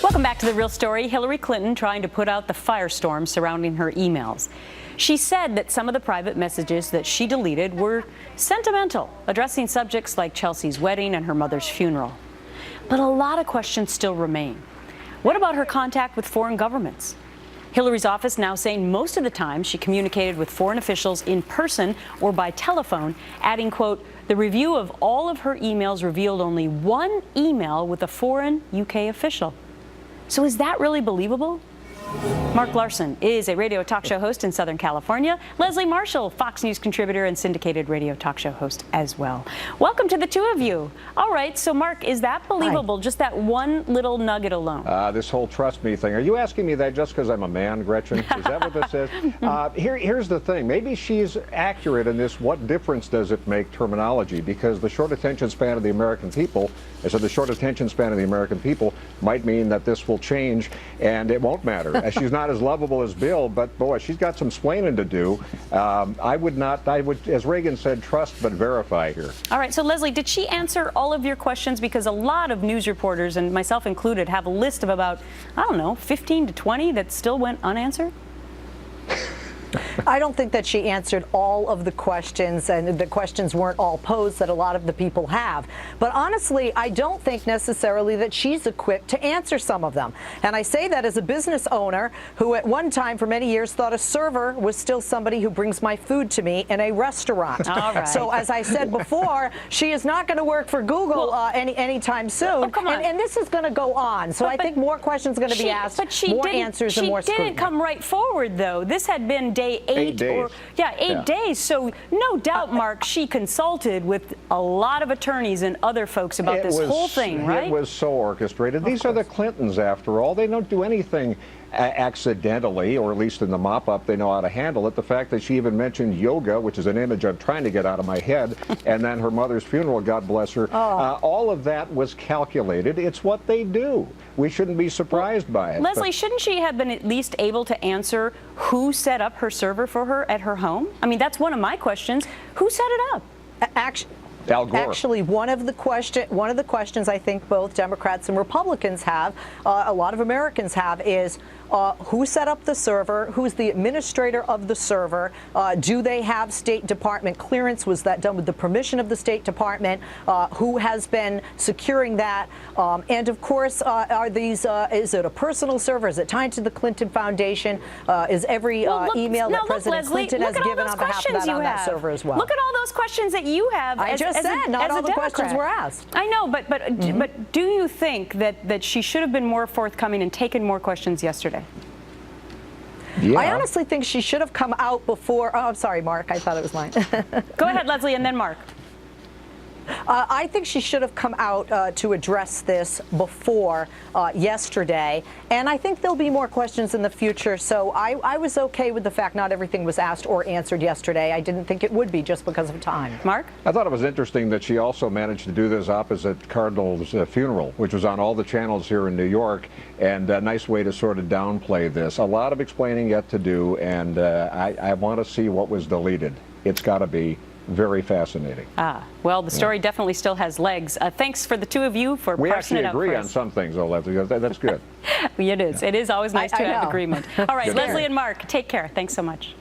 Welcome back to The Real Story. Hillary Clinton trying to put out the firestorm surrounding her emails. She said that some of the private messages that she deleted were sentimental, addressing subjects like Chelsea's wedding and her mother's funeral. But a lot of questions still remain. What about her contact with foreign governments? Hillary's office now saying most of the time she communicated with foreign officials in person or by telephone, adding, quote, the review of all of her emails revealed only one email with a foreign UK official. So is that really believable? Mark Larson is a radio talk show host in Southern California. Leslie Marshall, Fox News contributor and syndicated radio talk show host as well. Welcome to the two of you. All right, so Mark, is that believable? Hi. Just that one little nugget alone? This whole trust me thing. Are you asking me that just because I'm a man, Gretchen? Is that what this is? Here's the thing. Maybe she's accurate in this. What difference does it make terminology? Because the short attention span of the American people, the short attention span of the American people might mean that this will change and it won't matter. She's not as lovable as Bill, but boy, she's got some splaining to do. I would, as Reagan said, trust but verify here. All right, so Leslie, did she answer all of your questions? Because a lot of news reporters, and myself included, have a list of about, I don't know, 15 to 20 that still went unanswered. I don't think that she answered all of the questions, and the questions weren't all posed that a lot of the people have. But honestly, I don't think necessarily that she's equipped to answer some of them. And I say that as a business owner who at one time for many years thought a server was still somebody who brings my food to me in a restaurant. All right. So as I said before, she is not going to work for Google anytime soon. Come on. And this is going to go on. So I think more questions are going to be asked, more answers and more scrutiny. She didn't come right forward, though. This had been day 8 days. Eight days. So no doubt, Mark, she consulted with a lot of attorneys and other folks about this whole thing, right? It was so orchestrated. These are the Clintons, after all. They don't do anything accidentally, or at least in the mop-up they know how to handle it. The fact that she even mentioned yoga, which is an image I'm trying to get out of my head, and then her mother's funeral, God bless her, all of that was calculated. It's what they do. We shouldn't be surprised by it. Leslie, shouldn't she have been at least able to answer who set up her server for her at her home? I mean, that's one of my questions. Who set it up? Al Gore. Actually, one of the questions I think both Democrats and Republicans have, a lot of Americans have, is who set up the server? Who's the administrator of the server? Do they have State Department clearance? Was that done with the permission of the State Department? Who has been securing that? And of course, are these? Is it a personal server? Is it tied to the Clinton Foundation? Is every email that President Clinton has given on behalf of that on that server as well? Look at all those questions that you have. I just said not all the questions were asked. I know, but do you think that she should have been more forthcoming and taken more questions yesterday? Yeah. I honestly think she should have come out before. Oh, I'm sorry, Mark. I thought it was mine. Go ahead, Leslie, and then Mark. I think she should have come out to address this before yesterday, and I think there'll be more questions in the future. So I was okay with the fact not everything was asked or answered yesterday. I didn't think it would be just because of time. Mark? I thought it was interesting that she also managed to do this opposite Cardinal's funeral, which was on all the channels here in New York, and a nice way to sort of downplay this. A lot of explaining yet to do, and I want to see what was deleted. It's got to be very fascinating. Well, the story definitely still has legs. Thanks for the two of you for parsing it out. We actually agree on some things, though, Leslie. That's good. It is. It is always nice to have agreement. All right, Good. Leslie and Mark, take care. Thanks so much.